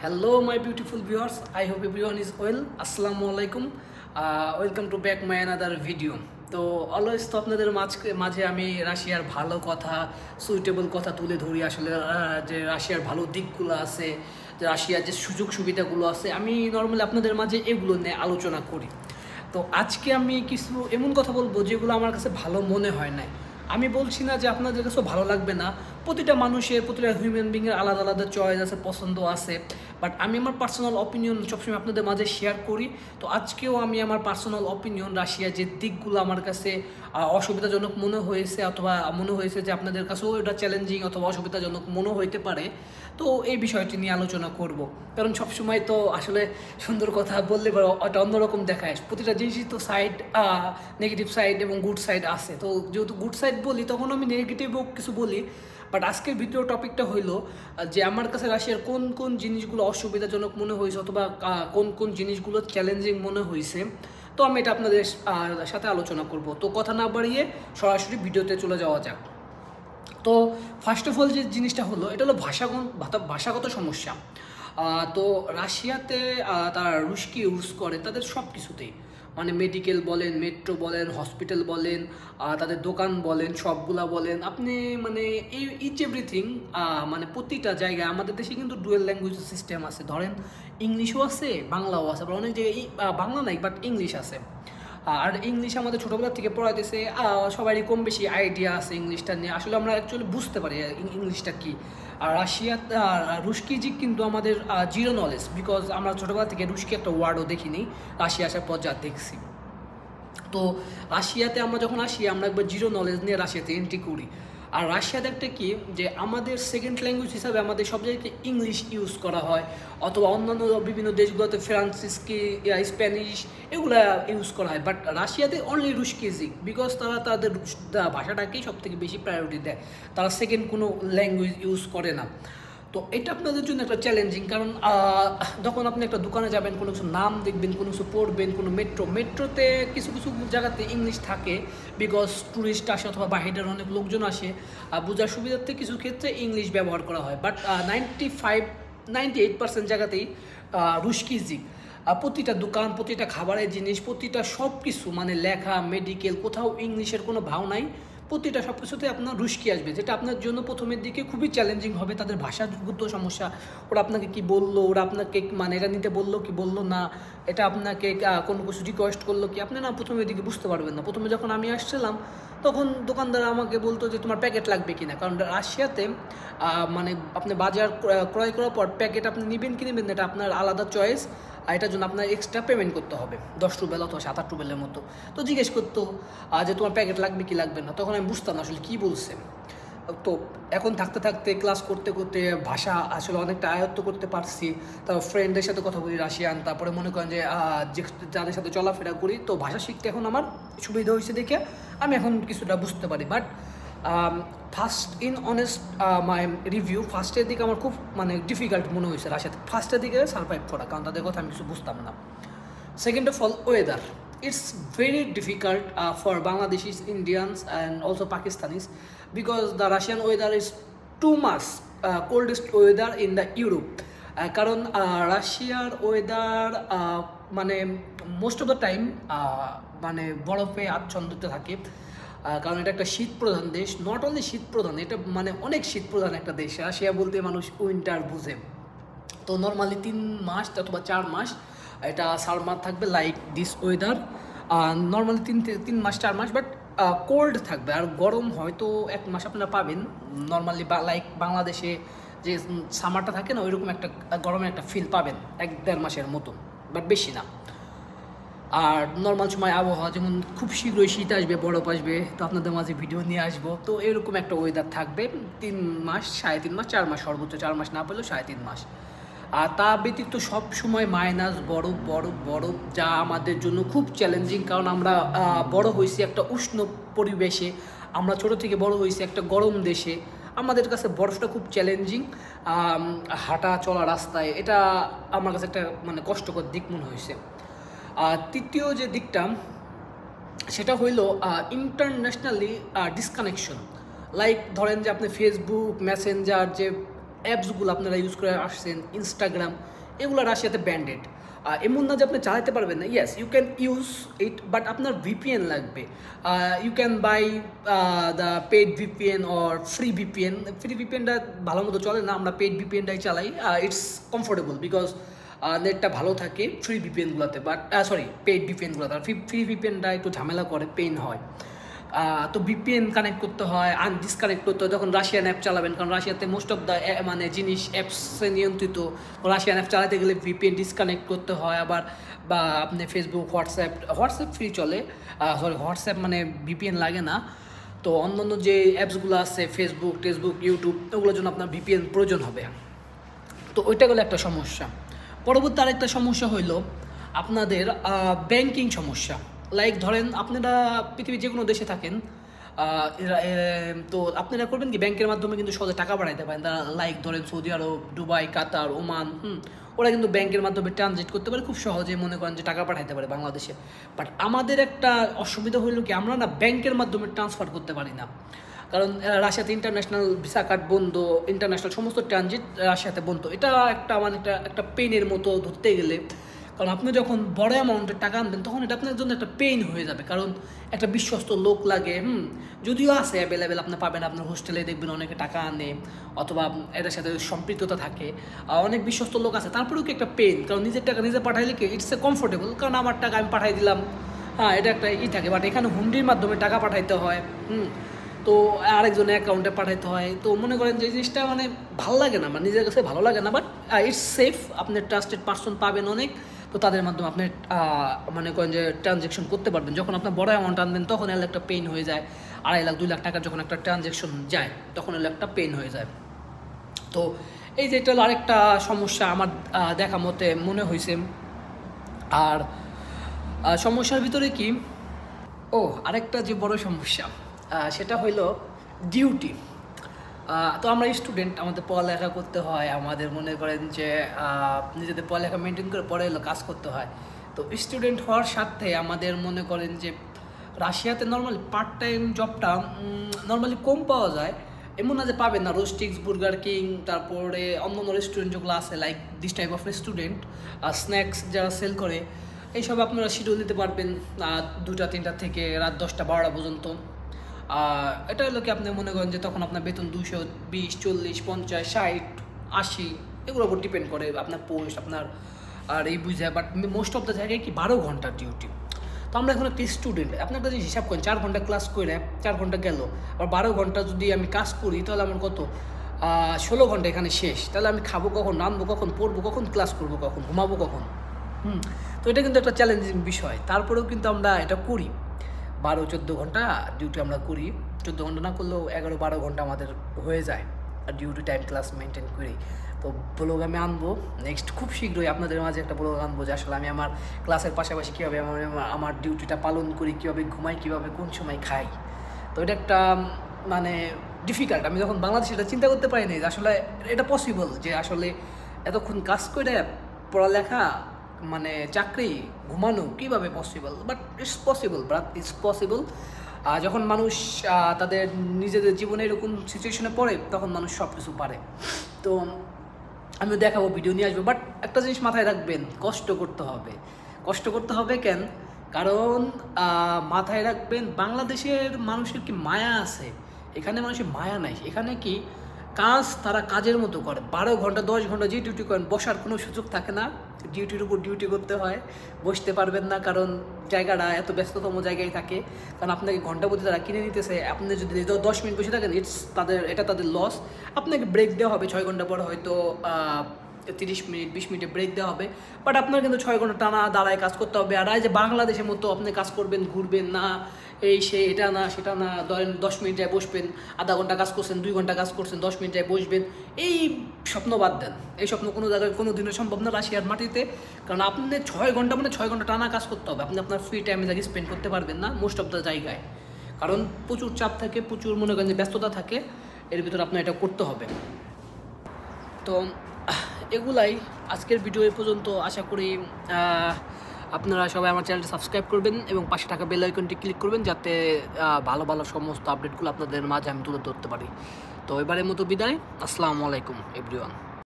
Hello, my beautiful viewers. I hope everyone is well. Assalamu alaikum. Welcome to back my another video. তো always তো আপনাদের মাঝে আমি রাশিয়ার ভালো কথা, সুইটেবল কথা তুলে ধরি। আসলে যে রাশিয়ার ভালো দিকগুলো আছে, যে রাশিয়ার যে সুযোগ সুবিধাগুলো আছে, আমি নর্মালি আপনাদের মাঝে এগুলো নিয়ে আলোচনা করি। তো আজকে আমি কিছু এমন কথা বলবো যেগুলো আমার কাছে ভালো মনে হয় না। আমি বলছি না যে আপনাদের কাছেও ভালো লাগবে না। প্রতিটা মানুষের, প্রতিটা হিউম্যান বিংয়ের আলাদা আলাদা চয়েস আছে, পছন্দ আছে। বাট আমি আমার পার্সোনাল অপিনিয়ন সবসময় আপনাদের মাঝে শেয়ার করি। তো আজকেও আমি আমার পার্সোনাল অপিনিয়ন, রাশিয়ার যে দিকগুলো আমার কাছে অসুবিধাজনক মনে হয়েছে, অথবা মনে হয়েছে যে আপনাদের কাছেও এটা চ্যালেঞ্জিং অথবা অসুবিধাজনক মনে হইতে পারে, তো এই বিষয়টি নিয়ে আলোচনা করব। কারণ সবসময় তো আসলে সুন্দর কথা বললে ওটা অন্যরকম দেখায়। প্রতিটা জিনিসই তো সাইড, নেগেটিভ সাইড এবং গুড সাইড আছে। তো যেহেতু গুড সাইড বলি, তখন আমি নেগেটিভও কিছু বলি। বাট আজকের ভিডিও টপিকটা হইলো যে আমার কাছে রাশিয়ার কোন কোন জিনিসগুলো অসুবিধাজনক মনে হয়েছে, অথবা কোন কোন জিনিসগুলো চ্যালেঞ্জিং মনে হয়েছে। তো আমি এটা আপনাদের সাথে আলোচনা করব। তো কথা না বাড়িয়ে সরাসরি ভিডিওতে চলে যাওয়া যাক। তো ফার্স্ট অফ অল যে জিনিসটা হলো, এটা হলো ভাষাগত সমস্যা। তো রাশিয়াতে তারা রুশকি ইউজ করে তাদের সব কিছুতেই, মানে মেডিকেল বলেন, মেট্রো বলেন, হসপিটাল বলেন, তাদের দোকান বলেন, সবগুলা বলেন আপনি, মানে ইচ এভরিথিং, মানে প্রতিটা জায়গায়। আমাদের দেশে কিন্তু ডুয়েল ল্যাঙ্গুয়েজ সিস্টেম আছে, ধরেন ইংলিশও আছে, বাংলাও আছে, আবার অনেক জায়গায় বাংলা নাই বাট ইংলিশ আছে। আর ইংলিশ আমাদের ছোটোবেলা থেকে পড়াইতেছে, সবারই কম বেশি আইডিয়া আছে ইংলিশটা নিয়ে। আসলে আমরা অ্যাকচুয়ালি বুঝতে পারি ইংলিশটা কী। আর রুশকি কিন্তু আমাদের জিরো নলেজ, বিকজ আমরা ছোটোবেলা থেকে রুশকি একটা ওয়ার্ডও দেখিনি, রাশিয়া আসার পর যা দেখছি। তো রাশিয়াতে আমরা যখন আসি, আমরা একবার জিরো নলেজ নিয়ে রাশিয়াতে এন্ট্রি করি। আর রাশিয়াতে একটা কি, যে আমাদের সেকেন্ড ল্যাঙ্গুয়েজ হিসাবে আমাদের সব জায়গায় ইংলিশ ইউজ করা হয়, অথবা অন্যান্য বিভিন্ন দেশগুলোতে ফ্রান্সিসকি, স্প্যানিশ এগুলা ইউজ করা হয়। বাট রাশিয়াতে অনলি রুশকিজিক, বিকজ তারা তাদের ভাষাটাকেই সব থেকে বেশি প্রায়োরিটি দেয়, তারা সেকেন্ড কোনো ল্যাঙ্গুয়েজ ইউজ করে না। তো এটা আপনাদের জন্য একটা চ্যালেঞ্জিং, কারণ যখন আপনি একটা দোকানে যাবেন, কোনো কিছু নাম দেখবেন, কোনো কিছু পড়বেন, কোনো মেট্রোতে কিছু কিছু জায়গাতে ইংলিশ থাকে, বিকজ ট্যুরিস্ট আসে অথবা বাহিরের অনেক লোকজন আসে, বোঝার সুবিধার্থে কিছু ক্ষেত্রে ইংলিশ ব্যবহার করা হয়। বাট 98% জায়গাতেই রুশকিজিক। প্রতিটা দোকান, প্রতিটা খাবারের জিনিস, প্রতিটা সব কিছু, মানে লেখা, মেডিকেল, কোথাও ইংলিশের কোনো ভাও নাই। প্রতিটা সব কিছুতে আপনার রুশকি আসবে, যেটা আপনার জন্য প্রথমের দিকে খুবই চ্যালেঞ্জিং হবে। তাদের ভাষাগত সমস্যা, ওরা আপনাকে কি বললো, ওরা আপনাকে মানে এটা নিতে বললো কি বললো না, এটা আপনাকে কোনো কিছু রিকোয়েস্ট করলো কি, আপনি না প্রথমের দিকে বুঝতে পারবেন না। প্রথমে যখন আমি আসছিলাম, তখন দোকানদার আমাকে বলতো যে তোমার প্যাকেট লাগবে কিনা, কারণ রাশিয়াতে মানে আপনি বাজার ক্রয় করার পর প্যাকেট আপনি নেবেন কি নেবেন না, এটা আপনার আলাদা চয়েস। আর এটার জন্য আপনার এক্সট্রা পেমেন্ট করতে হবে, 10 রুবেল অথবা 7-8 রুবেলের মতো। তো জিজ্ঞেস করতো যে তোমার প্যাকেট লাগবে কি লাগবে না, তখন আমি বুঝতাম না আসলে কী বলছে। তো এখন থাকতে থাকতে, ক্লাস করতে করতে ভাষা আসলে অনেকটা আয়ত্ত করতে পারছি। তারপর ফ্রেন্ডের সাথে কথা বলি রাশিয়ান, তারপরে মনে করেন যে যাদের সাথে চলাফেরা করি, তো ভাষা শিখতে এখন আমার সুবিধা হয়েছে দেখে আমি এখন কিছুটা বুঝতে পারি। But first in honest my review, ফার্স্টের দিকে আমার খুব মানে ডিফিকাল্ট মনে হয়েছে রাশিয়াতে ফার্স্টের দিকে সার্ভাইভ করা, কারণ তাদের কথা আমি কিছু বুঝতাম না। Second of all, weather, it's very difficult for Bangladeshis, Indians and also Pakistanis, because the Russian weather is too much coldest weather in the Europe. কারণ রাশিয়ার ওয়েদার মানে মোস্ট অফ দ্য টাইম মানে বরফে আচ্ছন্দিত থাকে, কারণ এটা একটা শীত প্রধান দেশ। নট অনলি শীত প্রধান, এটা মানে অনেক শীত প্রধান একটা দেশ। রাশিয়া বলতে মানুষ উইন্টার বুঝে। তো নর্মালি 3 মাস অথবা 4 মাস এটা সামার থাকবে, লাইক দিস ওয়েদার। নর্মালি 3 মাস 4 মাস, বাট কোল্ড থাকবে। আর গরম হয়তো 1 মাস আপনারা পাবেন নর্মালি, লাইক বাংলাদেশে যে সামারটা থাকে না, ওইরকম একটা গরমের একটা ফিল পাবেন 1-1.5 মাসের মতো, বাট বেশি না। আর নর্মাল সময় আবহাওয়া, যেমন খুব শীঘ্রই শীত আসবে, বরফ আসবে, তো আপনাদের মাঝে ভিডিও নিয়ে আসবো। তো এরকম একটা ওয়েদার থাকবে 3 মাস, 3.5 মাস, 4 মাস, সর্বোচ্চ 4 মাস না পেলেও 3.5 মাস। আর তা ব্যতীত সব সময় মাইনাস, বরফ বরফ বরফ, যা আমাদের জন্য খুব চ্যালেঞ্জিং। কারণ আমরা বড় হয়েছি একটা উষ্ণ পরিবেশে, আমরা ছোট থেকে বড় হয়েছি একটা গরম দেশে, আমাদের কাছে বরফটা খুব চ্যালেঞ্জিং। হাঁটা চলা রাস্তায়, এটা আমার কাছে একটা মানে কষ্টকর দিক মনে হয়েছে। তৃতীয় যে দিকটা, সেটা হইল ইন্টারন্যাশনালি ডিসকানেকশন। লাইক ধরেন যে আপনি ফেসবুক, মেসেঞ্জার, যে অ্যাপসগুলো আপনারা ইউজ করে আসছেন, ইনস্টাগ্রাম, এগুলো রাশিয়াতে ব্যান্ডেড। এমন না যে আপনি চালাতে পারবেন না, yes you can use it, but আপনার ভিপিএন লাগবে। You can buy the paid VPN or free VPN. Free ভিপিএনটা ভালো মতো চলে না, আমরা পেড ভিপিএনটাই চালাই। ইটস কমফোর্টেবল বিকজ নেটটা ভালো থাকে ফ্রি ভিপিএনগুলোতে, বাট সরি পেড ভিপিএনগুলোতে। আর ফ্রি ভিপিএনটা একটু ঝামেলা করে, পেইন হয়। তো ভিপিএন কানেক্ট করতে হয়, ডিসকানেক্ট করতে হয় যখন রাশিয়ান অ্যাপ চালাবেন, কারণ রাশিয়াতে মোস্ট অফ দ্য মানে জিনিস অ্যাপসে নিয়ন্ত্রিত। রাশিয়ান অ্যাপ চালাতে গেলে ভিপিএন ডিসকানেক্ট করতে হয়। আবার বা আপনি ফেসবুক, হোয়াটসঅ্যাপ ফ্রি চলে, হোয়াটসঅ্যাপ মানে ভিপিএন লাগে না। তো অন্যান্য যে অ্যাপসগুলো আছে ফেসবুক, ইউটিউব, ওগুলোর জন্য আপনার ভিপিএন প্রয়োজন হবে। তো ওইটা গেলে একটা সমস্যা। পরবর্তী আরেকটা সমস্যা হইল আপনাদের ব্যাংকিং সমস্যা। লাইক ধরেন আপনারা পৃথিবীর যে কোনো দেশে থাকেন, তো আপনারা করবেন কি ব্যাংকের মাধ্যমে কিন্তু সহজে টাকা পাঠাইতে পারেন। তারা লাইক ধরেন সৌদি আরব, দুবাই, কাতার, ওমান, ওরা কিন্তু ব্যাংকের মাধ্যমে ট্রানজিট করতে পারে খুব সহজে, মনে করেন যে টাকা পাঠাইতে পারে বাংলাদেশে। বাট আমাদের একটা অসুবিধা হইল কি, আমরা না ব্যাংকের মাধ্যমে ট্রান্সফার করতে পারি না, কারণ রাশিয়াতে ইন্টারন্যাশনাল ভিসা কার্ড বন্ধ, ইন্টারন্যাশনাল সমস্ত ট্রানজিট রাশিয়াতে বন্ধ। এটা একটা মানে একটা পেইনের মতো ধরতে গেলে, কারণ আপনি যখন বড় অ্যামাউন্টের টাকা আনবেন তখন এটা আপনার জন্য একটা পেইন হয়ে যাবে, কারণ একটা বিশ্বস্ত লোক লাগে। যদিও আছে অ্যাভেলেবেল, আপনি পাবেন, আপনার হোস্টেলে দেখবেন অনেকে টাকা আনে অথবা এটার সাথে সম্পৃক্ততা থাকে, অনেক বিশ্বস্ত লোক আছে, তারপরেও কি একটা পেইন, কারণ নিজের টাকা নিজে পাঠাইলে কি ইটস এ কমফোর্টেবল, কারণ আমার টাকা আমি পাঠাই দিলাম, এটা একটা থাকে। বাট এখানে হুন্ডির মাধ্যমে টাকা পাঠাইতে হয়, তো আরেকজনের অ্যাকাউন্টে পাঠাইতে হয়। তো মনে করেন যে জিনিসটা মানে ভালো লাগে না, মানে নিজের কাছে ভালো লাগে না। বাট ইটস সেফ, আপনি ট্রাস্টেড পারসন পাবেন অনেক, তো তাদের মাধ্যমে আপনি মনে করেন যে ট্রানজ্যাকশন করতে পারবেন। যখন আপনার বড় অ্যামাউন্ট আনবেন তখন এর একটা পেইন হয়ে যায়। 2.5 লাখ 2 লাখ টাকার যখন একটা ট্রানজ্যাকশন যায় তখন এর একটা পেইন হয়ে যায়। তো এই যে এটা আরেকটা সমস্যা আমার দেখা মতে মনে হয়েছে। আর সমস্যার ভিতরে কি, আরেকটা যে বড় সমস্যা সেটা হইল ডিউটি। তো আমরা স্টুডেন্ট, আমাদের পড়ালেখা করতে হয়, আমাদের মনে করেন যে নিজেদের পড়ালেখা মেনটেন করে পরে এলো কাজ করতে হয়। তো স্টুডেন্ট হওয়ার সাথে আমাদের মনে করেন যে রাশিয়াতে নর্মালি পার্ট টাইম জবটা নর্মালি কম পাওয়া যায়, এমন না যে পাবেন না। রোস্টিক্স, বুর্গার কিং, তারপরে অন্যান্য রেস্টুরেন্ট যেগুলো আছে like this type of restaurant, snacks যারা সেল করে, এইসব আপনারা শিডিউল দিতে পারবেন 2টা 3টা থেকে রাত 10টা 12টা পর্যন্ত। এটা হলো কি, আপনি মনে করেন যে তখন আপনার বেতন 220, 40, 50, 60, 80 এগুলোর উপর ডিপেন্ড করে আপনার পোস্ট, আপনার আর এই বুঝে। বাট মোস্ট অফ দ্য জায়গায় কি 12 ঘন্টার ডিউটি। তো আমরা এখন একটা স্টুডেন্ট, আপনি একটা জিনিস হিসাব করেন, 4 ঘন্টা ক্লাস করে 4 ঘন্টা গেল, আর 12 ঘন্টা যদি আমি কাজ করি তাহলে আমার কত 16 ঘন্টা এখানে শেষ। তাহলে আমি খাবো কখন, রাঁধবো কখন, পড়বো কখন, ক্লাস করবো কখন, ঘুমাবো কখন? তো এটা কিন্তু একটা চ্যালেঞ্জিং বিষয়। তারপরেও কিন্তু আমরা এটা করি, 12-14 ঘন্টা ডিউটি আমরা করি। 14 ঘন্টা না করলেও 11-12 ঘন্টা আমাদের হয়ে যায় আর ডিউটি টাইম ক্লাস মেনটেন করি। তো ব্লগ আমি আনবো নেক্সট খুব শীঘ্রই, আপনাদের মাঝে একটা ব্লগ আনবো যে আসলে আমি আমার ক্লাসের পাশাপাশি কীভাবে আমার ডিউটিটা পালন করি, কীভাবে ঘুমাই, কীভাবে কোন সময় খাই। তো এটা একটা মানে ডিফিকাল্ট। আমি যখন বাংলাদেশে এটা চিন্তা করতে পারিনি যে আসলে এটা পসিবল, যে আসলে এতক্ষণ কাজ করে পড়ালেখা মানে চাকরি, ঘুমানো কীভাবে possible. But it's possible, it's possible. যখন মানুষ তাদের নিজেদের জীবনে এরকম সিচুয়েশনে পড়ে তখন মানুষ সব কিছু পারে। তো আমি দেখাবো, ভিডিও নিয়ে আসবো। বাট একটা জিনিস মাথায় রাখবেন, কষ্ট করতে হবে। কষ্ট করতে হবে কেন? কারণ মাথায় রাখবেন বাংলাদেশের মানুষের কি মায়া আছে, এখানে মানুষের মায়া নাই। এখানে কি কাজ তারা কাজের মতো করে, 12 ঘন্টা 10 ঘন্টা যে ডিউটি করেন, বসার কোনো সুযোগ থাকে না, ডিউটির উপর ডিউটি করতে হয়, বসতে পারবেন না, কারণ জায়গাটা এত ব্যস্ততম জায়গায় থাকে। কারণ আপনাকে ঘন্টা প্রতি তারা কিনে নিতেছে, আপনি যদি 10 মিনিট বসে থাকেন এটা তাদের লস। আপনাকে ব্রেক দেওয়া হবে 6 ঘন্টা পর, হয়তো 30 মিনিট 20 মিনিটে ব্রেক দেওয়া হবে। বাট আপনার কিন্তু 6 ঘন্টা টানা দাঁড়ায় কাজ করতে হবে। আর যে বাংলাদেশের মতো আপনি কাজ করবেন, ঘুরবেন না, এটা না সেটা না, ধরেন 10 মিনিট যায় বসবেন, আধা ঘন্টা কাজ করছেন, 2 ঘন্টা কাজ করছেন, 10 মিনিট যায় বসবেন, এই স্বপ্ন বাদ দেন। এই স্বপ্ন কোনো জায়গায় কোনো দিনের সম্ভব না রাশিয়ার মাটিতে। কারণ আপনি 6 ঘন্টা মানে 6 ঘন্টা টানা কাজ করতে হবে। আপনি আপনার ফ্রি টাইমে জায়গায় স্পেন্ড করতে পারবেন না মোস্ট অফ দ্য জায়গায়, কারণ প্রচুর চাপ থাকে, প্রচুর মনে করেন যে ব্যস্ততা থাকে, এর ভিতরে আপনার এটা করতে হবে। তো এগুলাই আজকের ভিডিও এ পর্যন্ত। আশা করি আপনারা সবাই আমার চ্যানেলটি সাবস্ক্রাইব করবেন এবং পাশে থাকা বেল আইকনটি ক্লিক করবেন, যাতে ভালো ভালো সমস্ত আপডেটগুলো আপনাদের মাঝে আমি তুলে ধরতে পারি। তো এবারের মতো বিদায়। আসসালামু আলাইকুম এভরিওয়ান।